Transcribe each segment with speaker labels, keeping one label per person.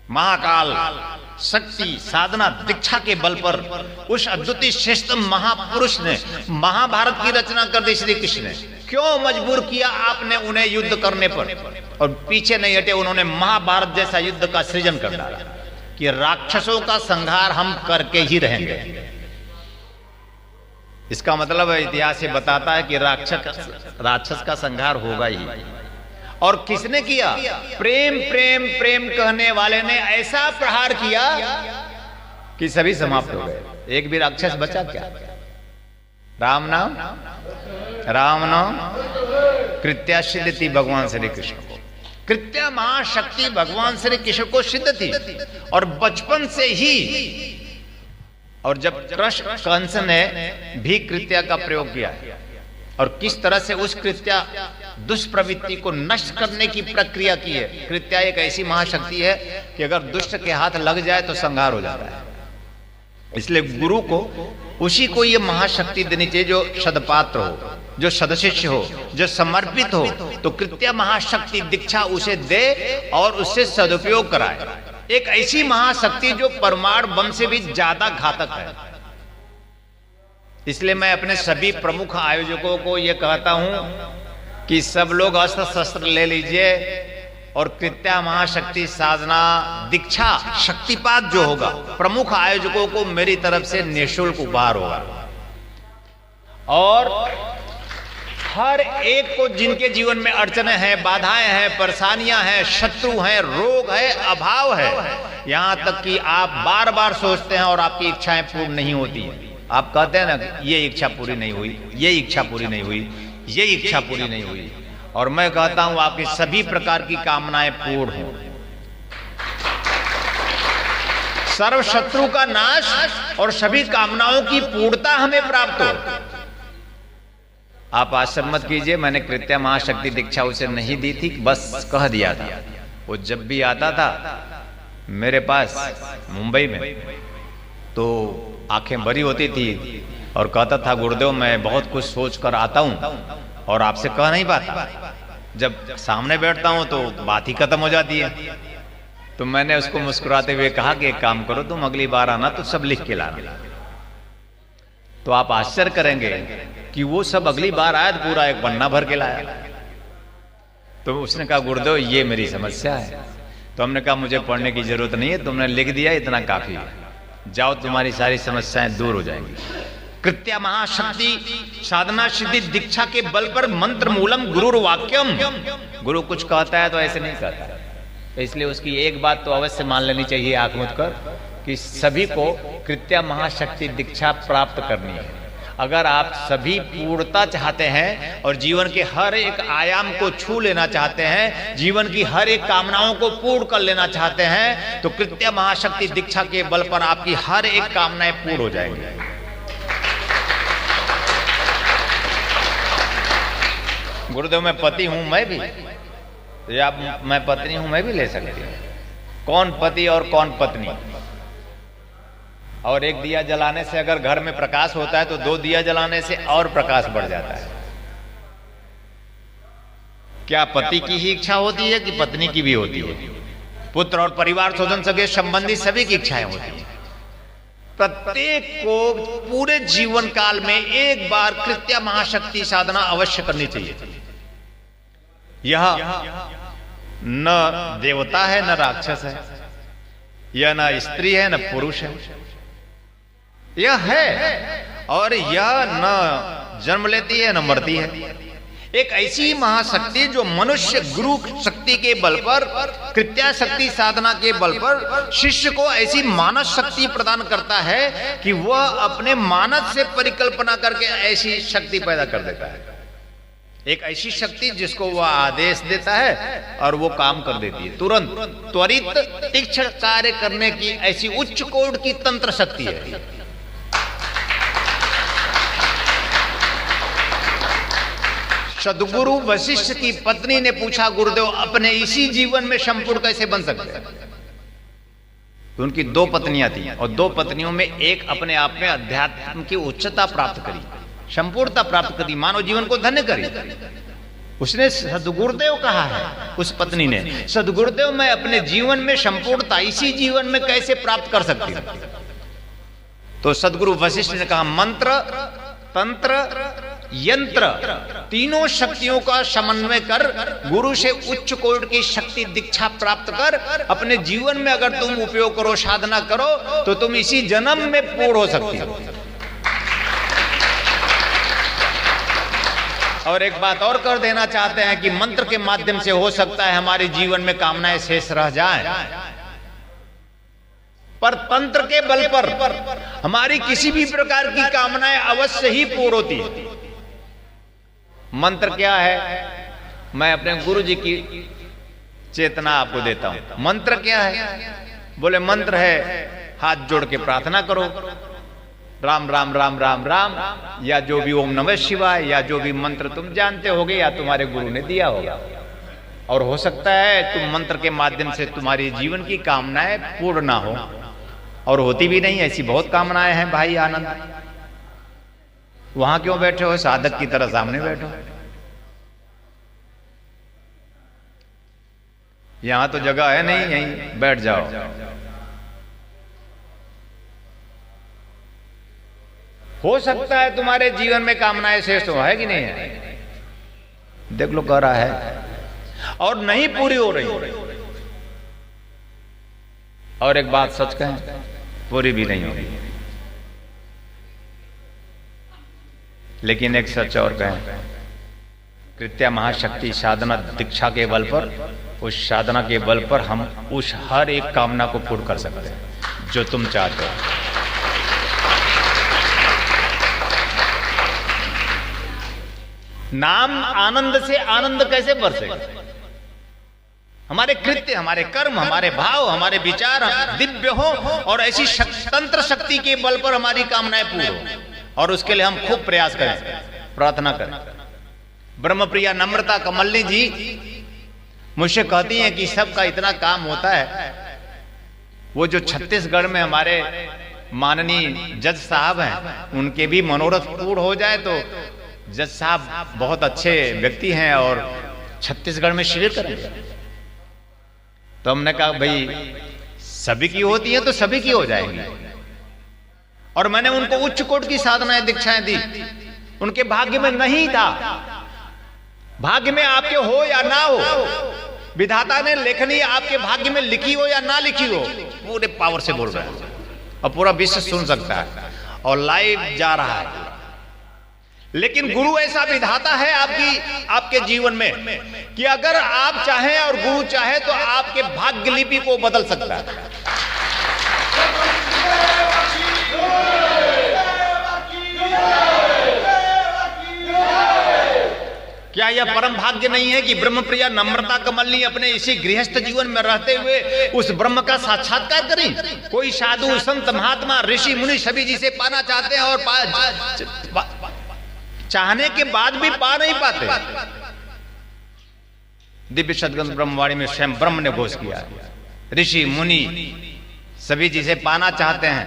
Speaker 1: महाकाल शक्ति साधना दीक्षा के बल पर उस अद्वितीय श्रेष्ठ महापुरुष ने महाभारत की रचना कर दी। श्री कृष्ण ने क्यों मजबूर किया आपने उन्हें युद्ध करने पर, और पीछे नहीं हटे, उन्होंने महाभारत जैसा युद्ध का सृजन कर डाला कि राक्षसों का संहार हम करके ही रहेंगे। इसका मतलब इतिहास ये बताता है कि राक्षस का संहार होगा ही। और किसने किया? प्रेम प्रेम प्रेम कहने वाले ने ऐसा प्रहार किया कि सभी समाप्त हो गए। एक भी राक्षस बचा क्या? राम नाम कृत्या सिद्ध थी भगवान श्री कृष्ण को। कृत्या महाशक्ति भगवान श्री कृष्ण को सिद्ध थी, और बचपन से ही। और जब कृष्ण कंस ने भी कृत्या का प्रयोग किया, और किस तरह से उस कृत्या दुष्प्रवृत्ति को नष्ट करने की प्रक्रिया की है। कृत्या एक ऐसी महाशक्ति है कि अगर दुष्ट के हाथ लग जाए तो संहार हो जाता है। इसलिए गुरु को उसी को यह महाशक्ति देनी चाहिए जो सदपात्र हो, जो सदशिष्य हो, जो समर्पित हो। तो कृत्या महाशक्ति दीक्षा उसे दे और उससे सदुपयोग कराए। एक ऐसी महाशक्ति जो परमाणु बम से भी ज्यादा घातक है। इसलिए मैं अपने सभी प्रमुख आयोजकों को यह कहता हूं कि सब लोग अस्त्र शस्त्र ले लीजिए, और कृत्या महाशक्ति साधना दीक्षा शक्तिपात जो होगा, प्रमुख आयोजकों को मेरी तरफ से निःशुल्क उपहार होगा। और हर एक को जिनके जीवन में अड़चनें हैं, बाधाएं हैं, परेशानियां हैं, शत्रु हैं, रोग है, अभाव है, यहां तक कि आप बार बार सोचते हैं और आपकी इच्छाएं पूर्ण नहीं होती हैं। आप कहते हैं ना, ये इच्छा पूरी नहीं हुई, ये इच्छा पूरी नहीं हुई, ये इच्छा पूरी नहीं हुई। और मैं कहता हूं आपकी सभी प्रकार की कामनाएं पूर्ण हो। सर्व शत्रु का नाश और सभी कामनाओं की पूर्णता हमें प्राप्त हो। आप आश्चर्य मत कीजिए, मैंने कृत्या महाशक्ति दीक्षा उसे नहीं दी थी, बस कह दिया था। वो जब भी आता था मेरे पास मुंबई में, तो आंखें भरी होती थी और कहता था, गुरुदेव मैं बहुत कुछ सोच कर आता हूं और आपसे कह नहीं पाता। जब सामने बैठता हूं तो बात ही खत्म हो जाती है। तो मैंने उसको मुस्कुराते हुए कहा कि एक काम करो, तुम अगली बार आना तो सब लिख के लाना। तो आप आश्चर्य करेंगे कि वो सब अगली बार आया तो पूरा एक पन्ना भर के लाया। तो उसने कहा, गुरुदेव ये मेरी समस्या है। तो हमने कहा, मुझे पढ़ने की जरूरत नहीं है, तुमने लिख दिया इतना काफी है, जाओ तुम्हारी सारी समस्याएं दूर हो जाएंगी। कृत्या महाशक्ति साधना सिद्धि दीक्षा के बल पर मंत्र मूलम गुरु वाक्यम। गुरु कुछ कहता है तो ऐसे नहीं कहता है, तो इसलिए उसकी एक बात तो अवश्य मान लेनी चाहिए आंख मूंद कर कि सभी को कृत्या महाशक्ति दीक्षा प्राप्त करनी है। अगर आप सभी पूर्णता चाहते हैं और जीवन के हर एक आयाम को छू लेना चाहते हैं, जीवन की हर एक कामनाओं को पूर्ण कर लेना चाहते हैं, तो कृत्या महाशक्ति दीक्षा के बल पर आपकी हर एक कामनाएं पूर्ण हो जाएंगी। गुरुदेव मैं पति हूं, मैं भी, या मैं पत्नी हूं, मैं भी ले सकती हूं। कौन पति और कौन पत्नी? और एक दिया जलाने से अगर घर में प्रकाश होता है तो दो दिया जलाने से और प्रकाश बढ़ जाता है। क्या पति की ही इच्छा होती है कि पत्नी की भी होती है? पुत्र और परिवार स्वजन सगे संबंधी सभी की इच्छाएं होती है। प्रत्येक को पूरे जीवन काल में एक बार कृत्या महाशक्ति साधना अवश्य करनी चाहिए। यह न देवता है न राक्षस है, यह न स्त्री है न पुरुष है, यह है और यह न जन्म लेती है न मरती है। एक ऐसी महाशक्ति जो मनुष्य गुरु शक्ति के बल पर, कृत्या शक्ति साधना के बल पर शिष्य को ऐसी मानस शक्ति प्रदान करता है कि वह अपने मानस से परिकल्पना करके ऐसी शक्ति पैदा कर देता है। एक ऐसी शक्ति जिसको वह आदेश देता है और वो काम कर देती है, तुरंत त्वरित तीक्ष्ण कार्य करने की ऐसी उच्च कोड की तंत्र शक्ति है। सदगुरु वशिष्ठ की पत्नी ने पूछा, गुरुदेव अपने इसी जीवन में संपूर्ण कैसे बन सकते हैं? तो उनकी दो पत्नियां थी और दो पत्नियों में एक अपने आप में अध्यात्म की उच्चता प्राप्त करी संपूर्णता प्राप्त कर दी, मानव जीवन को धन्य करी। उसने सदगुरुदेव कहा है, उस पत्नी ने, सदगुरुदेव मैं अपने जीवन में संपूर्णता इसी जीवन में कैसे प्राप्त कर सकती हूं? तो सदगुरु वशिष्ठ ने कहा मंत्र, तंत्र, यंत्र, तीनों शक्तियों का समन्वय कर गुरु से उच्च कोटि की शक्ति दीक्षा प्राप्त कर अपने जीवन में अगर तुम उपयोग करो, साधना करो, तो तुम इसी जन्म में पूर्ण हो सकती हो। और एक बात और कर देना चाहते हैं कि मंत्र के माध्यम से हो सकता है हमारे जीवन में कामनाएं शेष रह जाएं, पर तंत्र के बल पर हमारी किसी भी प्रकार की कामनाएं अवश्य ही पूर्ण होती है। मंत्र क्या है? मैं अपने गुरु जी की चेतना आपको देता हूं। मंत्र क्या है? बोले मंत्र है हाथ जोड़ के प्रार्थना करो, राम राम राम राम राम, या जो भी ओम नमः शिवाय, या जो भी मंत्र तुम जानते होगे या तुम्हारे गुरु ने दिया होगा। और हो सकता है तुम मंत्र के माध्यम से तुम्हारी जीवन की कामनाएं पूर्ण ना हो, और होती भी नहीं। ऐसी बहुत कामनाएं हैं भाई आनंद। वहां क्यों बैठे हो? साधक की तरह सामने बैठो। यहां तो जगह है नहीं, यहीं बैठ जाओ। हो सकता है तुम्हारे जीवन में कामनाएं शेष हो, है कि नहीं है? देख लो कह रहा है और नहीं पूरी हो रही। और एक बात सच कहें, पूरी भी नहीं होगी। लेकिन एक सच और कहें, कृत्या महाशक्ति साधना दीक्षा के बल पर, उस साधना के बल पर हम उस हर एक कामना को पूर्ण कर सकते हैं जो तुम चाहते हो। नाम आनंद से आनंद कैसे बरसे? हमारे कृत्य, हमारे कर्म, हमारे भाव, हमारे विचार दिव्य हो और ऐसी तंत्र शक्ति के बल पर हमारी कामनाएं पूर्ण हो, और उसके लिए हम खूब प्रयास करें, प्रार्थना करें। ब्रह्मप्रिया नम्रता कमलनी जी मुझसे कहती हैं कि सबका इतना काम होता है। वो जो छत्तीसगढ़ में हमारे माननीय जज साहब हैं, उनके भी मनोरथ पूर्ण हो जाए तो जज साहब बहुत अच्छे व्यक्ति हैं और छत्तीसगढ़ में शिविर करेंगे। तो हमने कहा भाई सभी की होती है तो सभी की हो जाएगी। और मैंने उनको उच्च कोटि की साधनाएं दीक्षाएं दी। उनके भाग्य में नहीं था। भाग्य में आपके हो या ना हो, विधाता ने लेखनी आपके भाग्य में लिखी हो या ना लिखी हो, पूरे पावर से बोल रहा है और पूरा विश्व सुन सकता है और लाइव जा रहा है। लेकिन गुरु ऐसा विधाता है आपके जीवन में कि अगर आप चाहें और गुरु चाहे तो आपके भाग्य लिपि को बदल सकता है। क्या यह परम भाग्य नहीं है कि ब्रह्मप्रिया नम्रता कमलनी अपने इसी गृहस्थ जीवन में रहते हुए उस ब्रह्म का साक्षात्कार करें? कोई साधु संत महात्मा ऋषि मुनि सभी जिसे पाना चाहते हैं और चाहने के बाद भी पा नहीं पाते। दिव्य सदगंध ब्रह्मवाणी में स्वयं ब्रह्म ने घोष किया, ऋषि मुनि सभी जिसे पाना चाहते हैं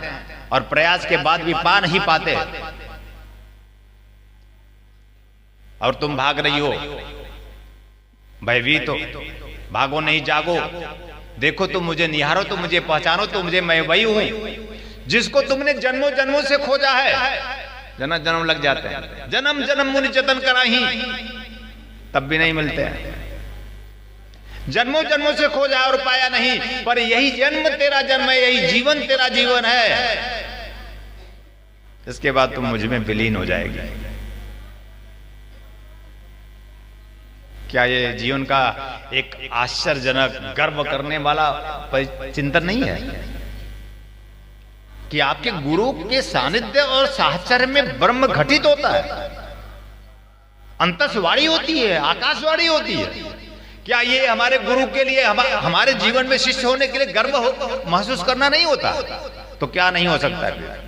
Speaker 1: और प्रयास के बाद भी पा नहीं पाते, और तुम भाग रही हो भयभीत हो। भागो नहीं जागो, देखो तुम मुझे निहारो, तुम मुझे पहचानो, तो मुझे मैं वही हूं जिसको तुमने जन्मों जन्मों से खोजा है। जन्म जन्म लग जाते हैं, जन्म जन्म मुनि जतन कराही, तब भी नहीं मिलते हैं। जन्मों जन्मों से खोजा और पाया नहीं, पर यही जन्म तेरा जन्म है, यही जीवन तेरा जीवन है। इसके बाद तुम मुझ में विलीन हो जाएगी। क्या ये जीवन का एक आश्चर्यजनक गर्व करने वाला चिंतन नहीं है कि आपके गुरु के सानिध्य और साहचर्य में ब्रह्म घटित होता है, अंतस्वाणी होती है, आकाशवाणी होती है। क्या ये हमारे गुरु के लिए हमारे जीवन में शिष्य होने के लिए गर्व महसूस करना नहीं होता? तो क्या नहीं हो सकता है?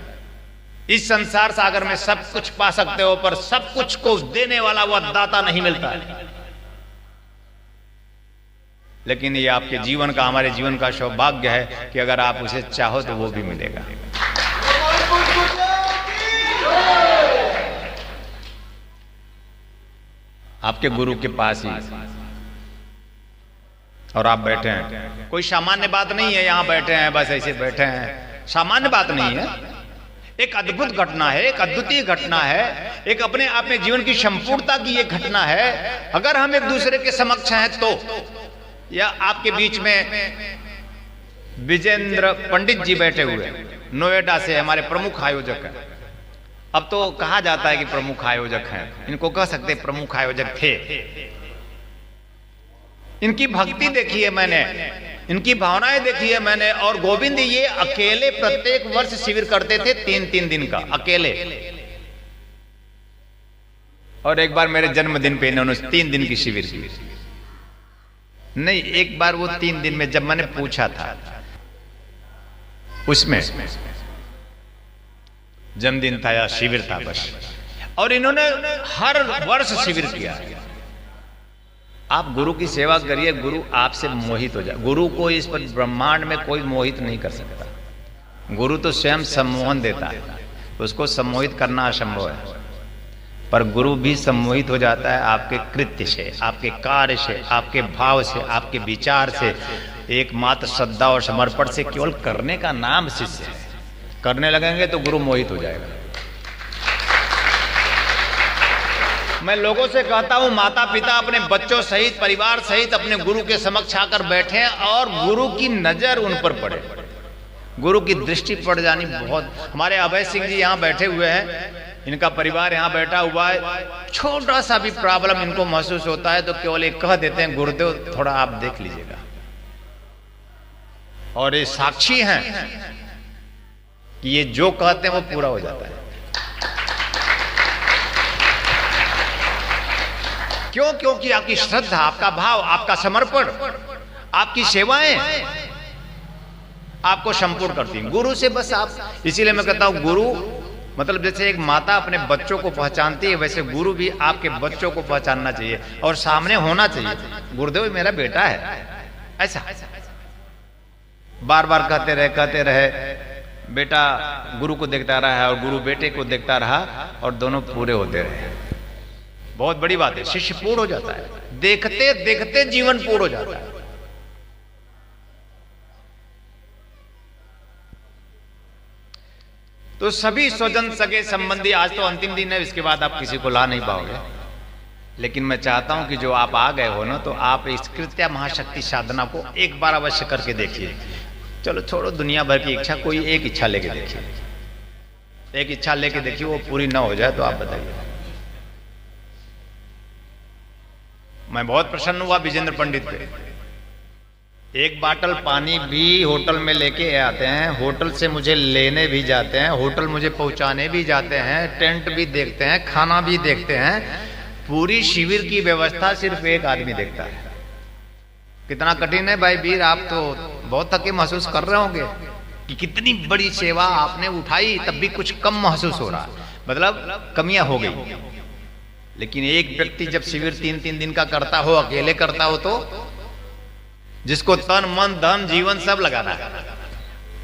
Speaker 1: इस संसार सागर में सब कुछ पा सकते हो, पर सब कुछ को देने वाला वह दाता नहीं मिलता है। लेकिन ये आपके जीवन का, हमारे जीवन का सौभाग्य है कि अगर आप उसे चाहो तो वो भी मिलेगा। आपके गुरु के पास ही, और आप बैठे हैं। कोई सामान्य बात नहीं है, यहां बैठे हैं बस ऐसे बैठे हैं, सामान्य बात नहीं है। एक अद्भुत घटना है, एक अद्वितीय घटना है, एक अपने आप में जीवन की संपूर्णता की एक घटना है। अगर हम एक दूसरे के समक्ष हैं तो, या आपके बीच में विजेंद्र पंडित जी बैठे हुए नोएडा से, हमारे प्रमुख आयोजक हैं। अब तो कहा जाता है कि प्रमुख आयोजक हैं, इनको कह सकते प्रमुख आयोजक थे। इनकी भक्ति देखी है मैंने, इनकी भावनाएं देखी है मैंने। और गोविंद ये अकेले प्रत्येक वर्ष शिविर करते थे, 3-3 दिन का अकेले। और एक बार मेरे जन्मदिन पे इन्होंने 3 दिन की शिविर की। नहीं, एक बार वो 3 दिन में जब मैंने पूछा था, उसमें जन्मदिन था या शिविर था बस। और इन्होंने हर वर्ष शिविर किया। आप गुरु की सेवा करिए, गुरु आपसे मोहित हो जाए। गुरु को इस पर ब्रह्मांड में कोई मोहित नहीं कर सकता। गुरु तो स्वयं सम्मोहन देता है, उसको सम्मोहित करना असंभव है। पर गुरु भी सम्मोहित हो जाता है आपके कृत्य से, आपके कार्य से, आपके भाव से, आपके विचार से। एकमात्र श्रद्धा और समर्पण से केवल करने का नाम शिष्य है। करने लगेंगे तो गुरु मोहित हो जाएगा। मैं लोगों से कहता हूं, माता पिता अपने बच्चों सहित, परिवार सहित अपने गुरु के समक्ष आकर बैठे और गुरु की नजर उन पर पड़े, गुरु की दृष्टि पड़ जानी बहुत। हमारे अभय सिंह जी यहाँ बैठे हुए हैं, इनका परिवार यहाँ बैठा हुआ है। छोटा सा भी प्रॉब्लम इनको महसूस होता है तो केवल एक कह देते हैं, गुरुदेव थोड़ा आप देख लीजिएगा। और ये साक्षी हैं कि ये जो कहते हैं वो पूरा हो जाता है। क्यों? क्योंकि आपकी श्रद्धा, आपका भाव, आपका समर्पण, आपकी सेवाएं आपको संपूर्ण करती हैं। गुरु से बस आप, इसीलिए मैं कहता हूं गुरु मतलब जैसे एक माता अपने बच्चों को पहचानती है, वैसे गुरु भी आपके बच्चों को पहचानना चाहिए और सामने होना चाहिए। गुरुदेव मेरा बेटा है, ऐसा बार बार कहते रहे। बेटा गुरु को देखता रहा और गुरु बेटे को देखता रहा और दोनों पूरे होते रहे। बहुत बड़ी बात है, शिष्य पूर्ण हो जाता है, देखते देखते जीवन पूर्ण हो जाता है। तो सभी स्वजन सगे संबंधी, आज तो अंतिम दिन है, इसके बाद आप किसी को ला नहीं पाओगे। लेकिन मैं चाहता हूं कि जो आप आ गए हो ना, तो आप इस कृत्या महाशक्ति साधना को एक बार अवश्य करके देखिए। चलो छोड़ो दुनिया भर की इच्छा, कोई एक इच्छा लेके देखिए, एक इच्छा लेके देखिए, वो पूरी ना हो जाए तो आप बताइए। मैं बहुत प्रसन्न हुआ विजेंद्र पंडित पे। एक बाटल पानी भी होटल में लेके आते हैं, होटल से मुझे लेने भी जाते हैं, होटल मुझे पहुंचाने भी जाते हैं, टेंट भी देखते हैं, खाना भी देखते हैं। पूरी शिविर की व्यवस्था सिर्फ एक आदमी देखता है। कितना कठिन है भाई वीर, आप तो बहुत थके महसूस कर रहे होंगे कि कितनी बड़ी सेवा आपने उठाई, तब भी कुछ कम महसूस हो रहा है, मतलब कमियां हो गई। लेकिन एक व्यक्ति जब शिविर 3-3 दिन का करता हो, अकेले करता हो, तो जिसको तन मन धन जीवन सब लगाना है,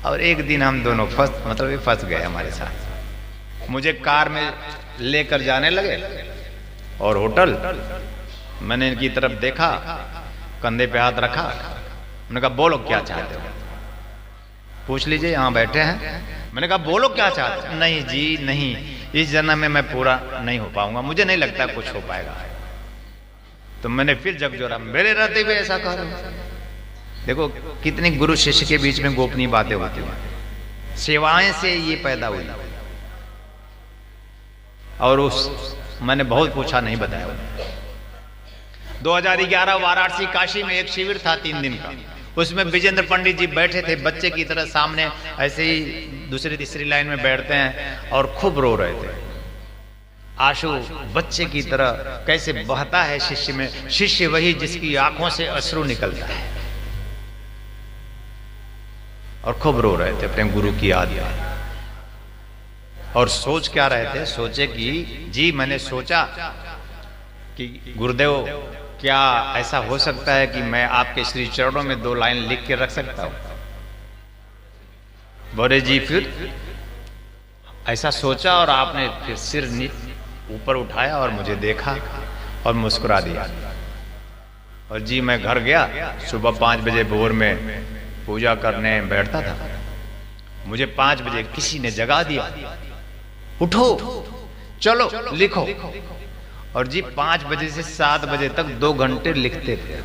Speaker 1: और एक दिन हम दोनों फंस गए हमारे साथ। मुझे कार में लेकर जाने लगे और होटल, मैंने इनकी तरफ देखा, कंधे पे हाथ रखा, मैंने कहा बोलो क्या चाहते हो, पूछ लीजिए यहाँ बैठे हैं। मैंने कहा बोलो क्या चाहते हो। नहीं जी नहीं, इस जन्म में मैं पूरा नहीं हो पाऊंगा, मुझे नहीं लगता कुछ हो पाएगा। तो मैंने फिर जग जोड़ा, मेरे रहते हुए ऐसा कह रहे हो। देखो कितनी गुरु शिष्य के बीच में गोपनीय बातें होती हैं, सेवाएं से ये पैदा हुई। और उस मैंने बहुत पूछा, नहीं बताया। 2011 वाराणसी काशी में एक शिविर था 3 दिन का, उसमें विजेंद्र पंडित जी बैठे थे बच्चे की तरह सामने, ऐसे ही दूसरी तीसरी लाइन में बैठते हैं और खूब रो रहे थे। आंसू बच्चे की तरह कैसे बहता है शिष्य में, शिष्य वही जिसकी आंखों से अश्रु निकलता है, और खूब रो रहे थे अपने गुरु की याद में। और सोच क्या रहे थे, सोचे कि जी मैंने सोचा कि गुरुदेव क्या ऐसा हो सकता है कि मैं आपके श्री चरणों में 2 लाइन लिख के रख सकता हूं। बोले जी फिर ऐसा सोचा, और आपने फिर सिर ऊपर उठाया और मुझे देखा और मुस्कुरा दिया। और जी मैं घर गया, सुबह 5 बजे भोर में पूजा करने बैठता था। मुझे 5 बजे किसी ने जगा दिया, उठो चलो लिखो। और जी 5 बजे से 7 बजे तक 2 घंटे लिखते थे।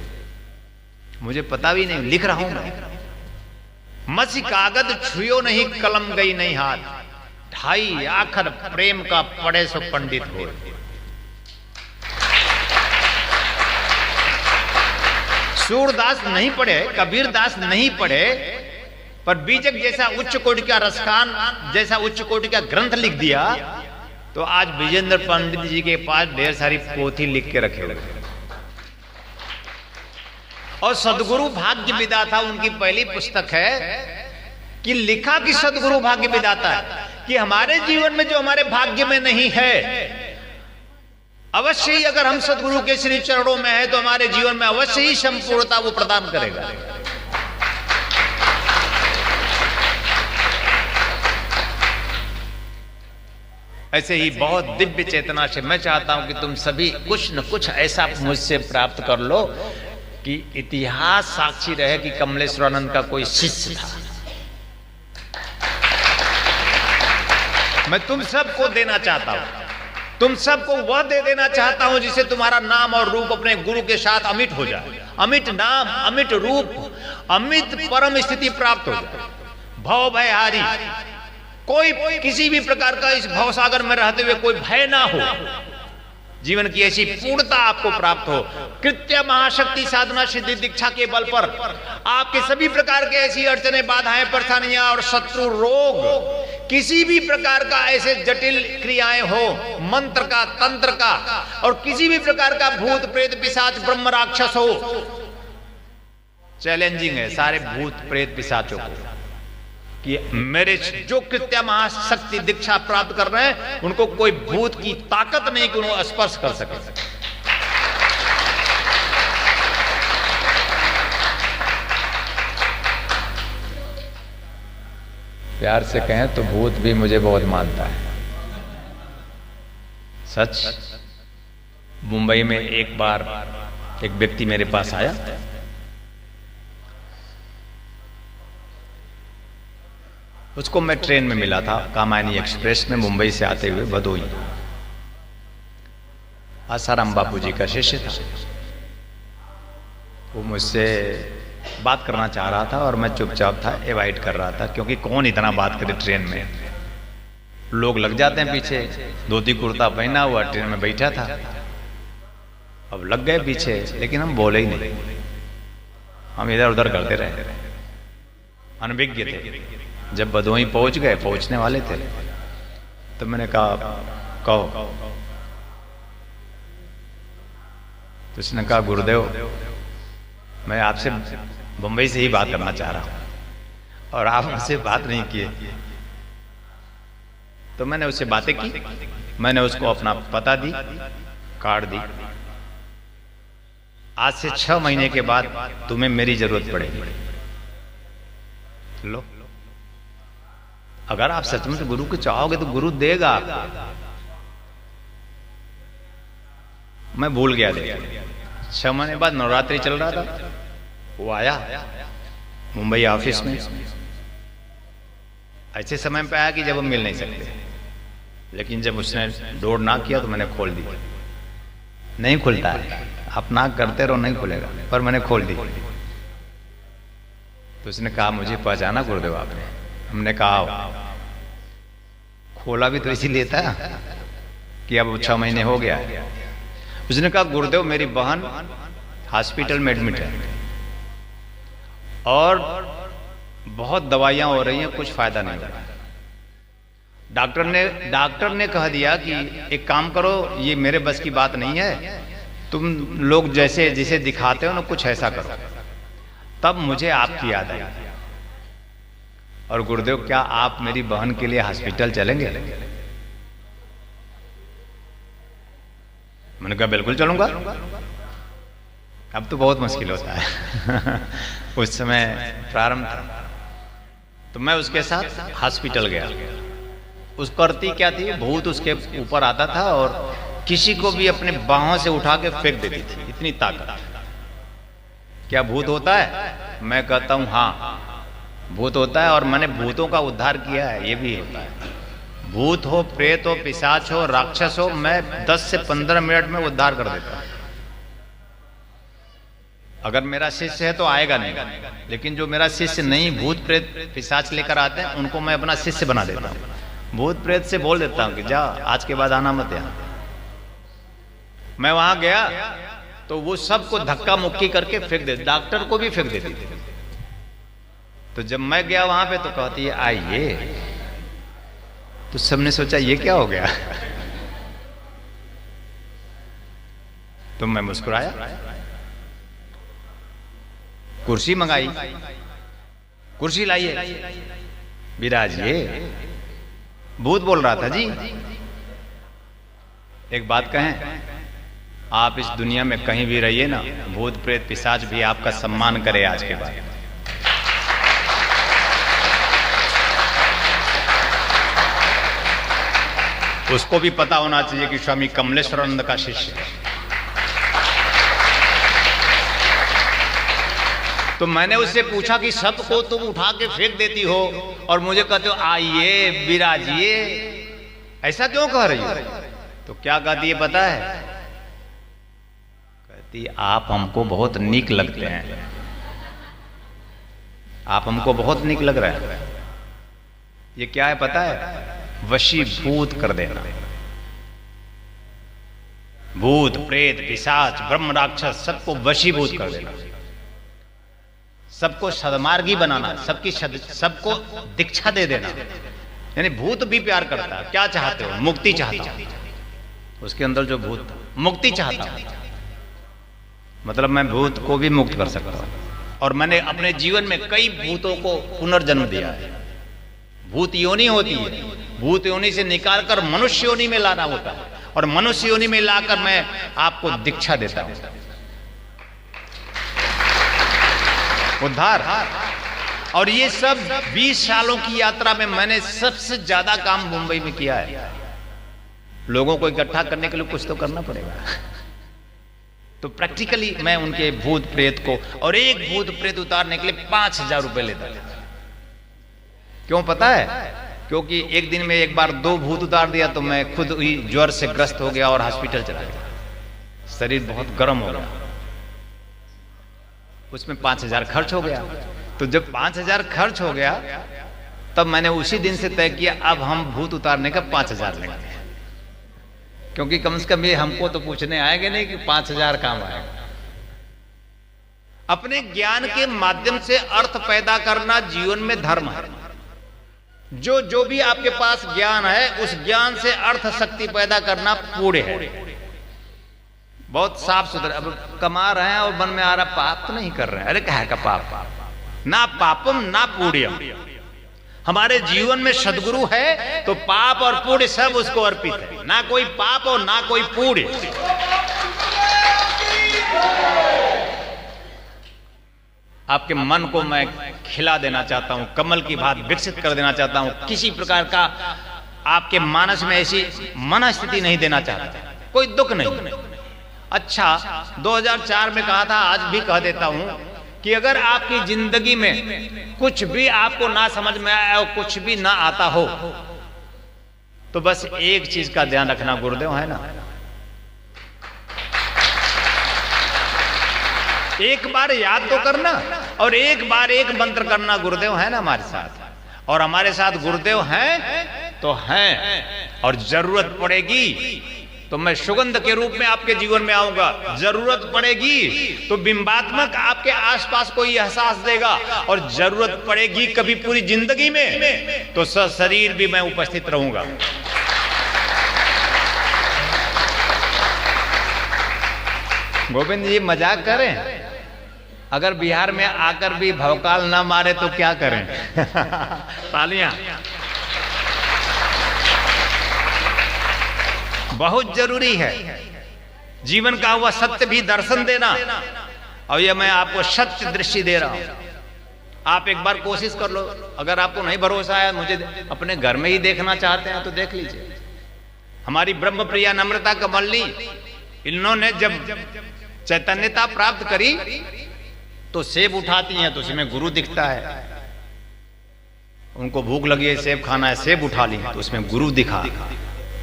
Speaker 1: मुझे पता भी नहीं लिख रहा हूं मैं। मसी कागज छुयो नहीं, कलम गई नहीं हाथ, 2.5 आखर प्रेम का पढ़े सो पंडित हो। सूरदास नहीं पढ़े, कबीर दास नहीं पढ़े, पर बीजक जैसा उच्च कोटि का रसखान जैसा उच्च कोटि का ग्रंथ लिख दिया, तो आज विजेंद्र पंडित जी के पास ढेर सारी पोथी लिख के रखे हुए। और सदगुरु भाग्य विधाता उनकी पहली पुस्तक है कि लिखा कि सदगुरु भाग्य विधाता है, कि हमारे जीवन में जो हमारे भाग्य में नहीं है, अवश्य ही अगर हम सदगुरु के श्री चरणों में है तो हमारे जीवन में अवश्य ही संपूर्णता वो प्रदान करेगा। ऐसे ही बहुत दिव्य चेतना से मैं चाहता हूं कि तुम सभी कुछ न कुछ ऐसा मुझसे प्राप्त कर लो कि इतिहास साक्षी रहे कि कमलेश्वरानंद का कोई शिष्य था। मैं तुम सबको देना चाहता हूं, तुम सबको वह दे देना चाहता हूं जिससे तुम्हारा नाम और रूप अपने गुरु के साथ अमिट हो जाए। अमिट नाम, अमिट रूप, अमिट परम स्थिति प्राप्त हो जाए। भव भयहारी, कोई किसी भी प्रकार का इस भवसागर में रहते हुए कोई भय ना हो। जीवन की ऐसी पूर्णता आपको प्राप्त हो। कृत्य महाशक्ति साधना सिद्धि दीक्षा के बल पर आपके सभी प्रकार के ऐसी अड़चने, बाधाएं, परेशानियां और शत्रु रोग, किसी भी प्रकार का ऐसे जटिल क्रियाएं हो, मंत्र का, तंत्र का, और किसी भी प्रकार का भूत प्रेत पिशाच ब्रह्म राक्षस हो, चैलेंजिंग है सारे भूत प्रेत पिशाचों को कि मेरे जो कृत्य महाशक्ति दीक्षा प्राप्त कर रहे हैं उनको कोई भूत की ताकत नहीं कि उन्हें स्पर्श कर सके। प्यार से कहें तो भूत भी मुझे बहुत मानता है। सच, मुंबई में एक बार एक व्यक्ति मेरे पास आया, उसको मैं ट्रेन में मिला था कामायनी एक्सप्रेस में, मुंबई से आते हुए भदोई। आसाराम बापू जी का शिष्य था। वो मुझसे बात करना चाह रहा था और मैं चुपचाप था, एवॉइड कर रहा था, क्योंकि कौन इतना बात करे ट्रेन में। लोग लग जाते हैं पीछे, धोती कुर्ता पहना हुआ ट्रेन में बैठा था, अब लग गए पीछे, लेकिन हम बोले ही नहीं, हम इधर उधर करते रहे, अनभिज्ञ थे। जब भदोई पहुंच गए, पहुंचने वाले थे, तो मैंने कहा कहो। तो उसने कहा गुरुदेव, मैं आपसे बंबई से ही बात करना चाह रहा हूं और आप मुझसे बात नहीं किए। तो मैंने उससे बातें की, मैंने उसको अपना पता दी, कार्ड दी। आज से 6 महीने के बाद तुम्हें मेरी जरूरत पड़ेगी, लो। अगर आप सचमुच गुरु को चाहोगे तो गुरु देगा। मैं भूल गया। 6 महीने बाद नवरात्रि चल रहा था, वो आया मुंबई ऑफिस में। ऐसे समय पे आया कि जब हम मिल नहीं सकते, लेकिन जब उसने डोर नाक किया तो मैंने खोल दी। नहीं खुलता है, आप नाक करते रहो, नहीं खुलेगा, पर मैंने खोल दी। तो उसने कहा मुझे पहचाना गुरुदेव आपने? हमने कहा खोला भी तो इसीलिए था कि अब 6 महीने हो गया। उसने कहा गुरुदेव मेरी बहन हॉस्पिटल में एडमिट है और बहुत दवाइयां हो रही हैं, कुछ फायदा नहीं हो रहा। डॉक्टर ने कह दिया कि एक काम करो, ये मेरे बस की बात नहीं है, तुम लोग जैसे जिसे दिखाते हो ना कुछ ऐसा करो। तब मुझे आपकी याद आई, और गुरुदेव क्या आप मेरी बहन के लिए हॉस्पिटल चलेंगे? मैंने कहा बिल्कुल चलूंगा। अब तो बहुत मुश्किल होता है उस समय प्रारंभ था। तो मैं उसके साथ हॉस्पिटल गया। उस करती क्या थी, भूत उसके ऊपर आता था और किसी को भी अपने बाहों से उठा के फेंक देती थी, इतनी ताकत। क्या भूत होता है? मैं कहता हूं हाँ, भूत होता है, और मैंने भूतों का उद्धार किया है, ये भी होता है। भूत हो, प्रेत हो, पिशाच हो, राक्षस हो, मैं 10 से 15 मिनट में उद्धार कर देता हूं। अगर मेरा शिष्य है तो आएगा नहीं, लेकिन जो मेरा शिष्य नहीं, भूत प्रेत पिशाच लेकर आते हैं, उनको मैं अपना शिष्य बना देता हूं। भूत प्रेत से बोल देता हूं कि जा, आज के बाद आना मत यहाँ। मैं वहां गया तो वो सबको धक्का मुक्की करके फेंक दे, डॉक्टर को भी फेंक देती थी। तो जब मैं गया वहां पे तो कहती है आइए, तो सबने सोचा ये क्या हो गया। तो मैं मुस्कुराया, कुर्सी मंगाई, कुर्सी लाइए, विराजिए। भूत बोल रहा था जी, एक बात कहें, आप इस दुनिया में कहीं भी रहिए ना, भूत प्रेत पिशाच भी आपका सम्मान करे आज के बाद। उसको भी पता होना चाहिए कि स्वामी कमलेश्वरानंद का शिष्य है। तो मैंने उससे पूछा कि सबको तुम उठा के फेंक देती हो और मुझे कहते हो आइए विराजिए, ऐसा क्यों कह रही हो? तो क्या कहती है पता है? कहती आप हमको बहुत नीक लगते हैं, आप हमको बहुत नीक लग रहा है। ये क्या है पता है? वशीभूत कर देना। भूत प्रेत पिशाच ब्रह्म राक्षस सबको वशीभूत कर देना, सबको सदमार्गी बनाना, सबको दीक्षा दे देना। यानी भूत भी प्यार करता है। क्या चाहते हो? मुक्ति चाहता हूं। उसके अंदर जो भूत था, मुक्ति चाहता हूं, मतलब मैं भूत को भी मुक्त कर सकता हूं। और मैंने अपने जीवन में कई भूतों को पुनर्जन्म दिया है। भूत योनि होती है, भूत योनि से निकालकर मनुष्य योनि में लाना होता है, और मनुष्य योनि में लाकर मैं आपको दीक्षा देता हूं, उद्धार। और ये सब 20 सालों की यात्रा में मैंने सबसे ज्यादा काम मुंबई में किया है। लोगों को इकट्ठा करने के लिए कुछ तो करना पड़ेगा। तो प्रैक्टिकली मैं उनके भूत प्रेत को, और एक भूत प्रेत उतारने के लिए 5000 रुपए लेता था। क्यों पता है? क्योंकि एक दिन में एक बार 2 भूत उतार दिया तो मैं खुद ही ज्वर से ग्रस्त हो गया और हॉस्पिटल चला गया, शरीर बहुत गर्म हो गया। उसमें 5000 खर्च हो गया। तो जब 5000 खर्च हो गया तब मैंने उसी दिन से तय किया अब हम भूत उतारने का 5000 लेंगे, क्योंकि कम से कम ये हमको तो पूछने आएंगे नहीं कि 5000 काम आएगा। अपने ज्ञान के माध्यम से अर्थ पैदा करना जीवन में धर्म है। जो भी आपके पास ज्ञान है उस ज्ञान से अर्थ शक्ति पैदा करना पुण्य है। बहुत साफ सुथरा। अब कमा रहे हैं और मन में आ रहा पाप तो नहीं कर रहे हैं, अरे क्या का पाप? ना पापम ना पुण्यम। हमारे जीवन में सदगुरु है तो पाप और पुण्य सब उसको अर्पित है, ना कोई पाप और ना कोई पुण्य। आपके मन को मैं खिला देना चाहता हूं, कमल की भांति विकसित कर देना चाहता हूं। किसी प्रकार का आपके मानस में ऐसी मन स्थिति नहीं देना चाहता, कोई दुख नहीं। अच्छा 2004 में कहा था, आज भी कह देता हूं कि अगर आपकी जिंदगी में कुछ भी आपको ना समझ में आया और कुछ भी ना आता हो तो बस एक चीज का ध्यान रखना, गुरुदेव है ना, एक बार याद तो करना और एक बार एक मंत्र करना, गुरुदेव है ना हमारे साथ। और हमारे साथ गुरुदेव हैं तो हैं, और जरूरत पड़ेगी तो मैं सुगंध के रूप में आपके जीवन में आऊंगा। जरूरत पड़ेगी तो बिंबात्मक आपके आसपास कोई एहसास देगा, और जरूरत पड़ेगी कभी पूरी जिंदगी में तो सशरीर भी मैं उपस्थित रहूंगा। गोविंद जी मजाक करें, अगर बिहार में आकर भी भौकाल ना मारे तो क्या करें? तालियां। बहुत जरूरी है जीवन का हुआ सत्य भी दर्शन देना, और ये मैं आपको सत्य दृष्टि दे रहा हूं। आप एक बार कोशिश कर लो, अगर आपको नहीं भरोसा है, मुझे अपने घर में ही देखना चाहते हैं तो देख लीजिए। हमारी ब्रह्म प्रिया नम्रता कमलनी, इन्होंने जब चैतन्यता प्राप्त करी तो सेब उठाती हैं तो उसमें गुरु दिखता है। उनको भूख लगी है, सेब खाना है, सेब उठा ली तो उसमें गुरु दिखा,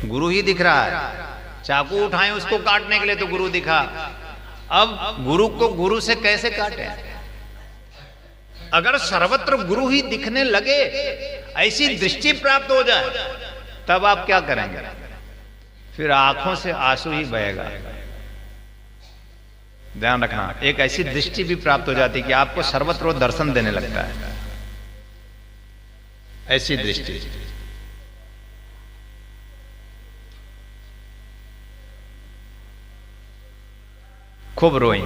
Speaker 1: गुरु ही दिख रहा है। चाकू उठाएं उसको काटने के लिए तो गुरु दिखा। अब गुरु को गुरु से कैसे काटें? अगर सर्वत्र गुरु ही दिखने लगे, ऐसी दृष्टि प्राप्त हो जाए, तब आप क्या करेंगे? फिर आंखों से आंसू ही बहेगा। ध्यान रखना, एक ऐसी दृष्टि भी प्राप्त हो जाती कि आपको सर्वत्र दर्शन देने लगता है, ऐसी दृष्टि। खूब रोई।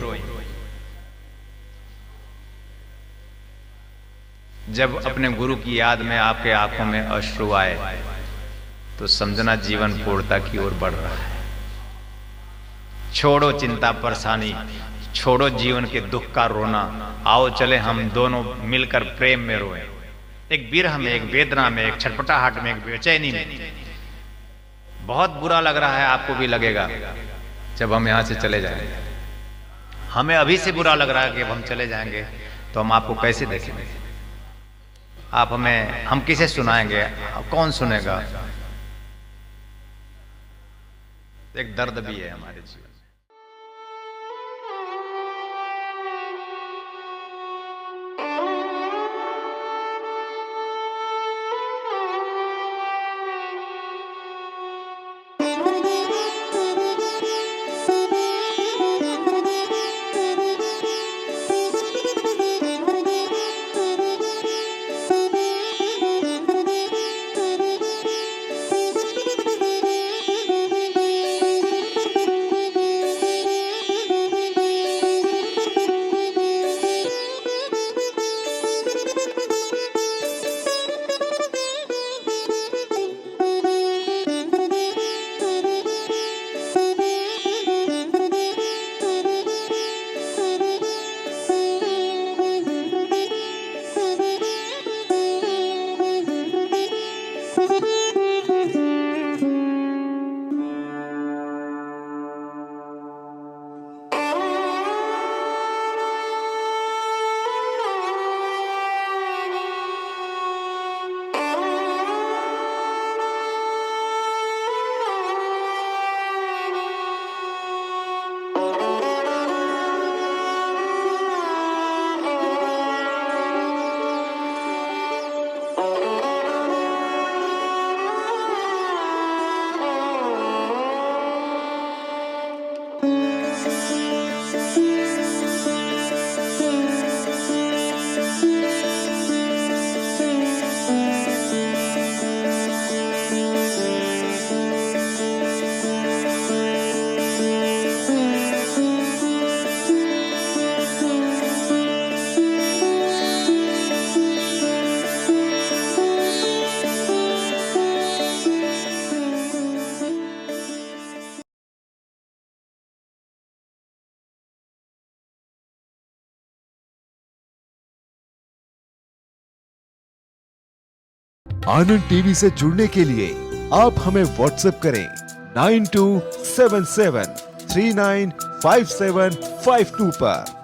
Speaker 1: जब अपने गुरु की याद में आपके आंखों में अश्रु आए तो समझना जीवन पूर्णता की ओर बढ़ रहा है। छोड़ो चिंता परेशानी, छोड़ो जीवन के दुख का रोना, आओ चले हम दोनों मिलकर प्रेम में रोएं। एक विरह में, एक वेदना में, एक छटपटाहट में, एक बेचैनी में। बहुत बुरा लग रहा है, आपको भी लगेगा जब हम यहां से चले जाएंगे। हमें अभी से बुरा लग रहा है कि अब हम चले जाएंगे तो हम आपको कैसे देखेंगे? आप हमें, हम किसे सुनाएंगे? कौन सुनेगा? एक दर्द भी है हमारे जीवन में।
Speaker 2: आनंद टीवी से जुड़ने के लिए आप हमें व्हाट्सएप करें 9277395752 पर।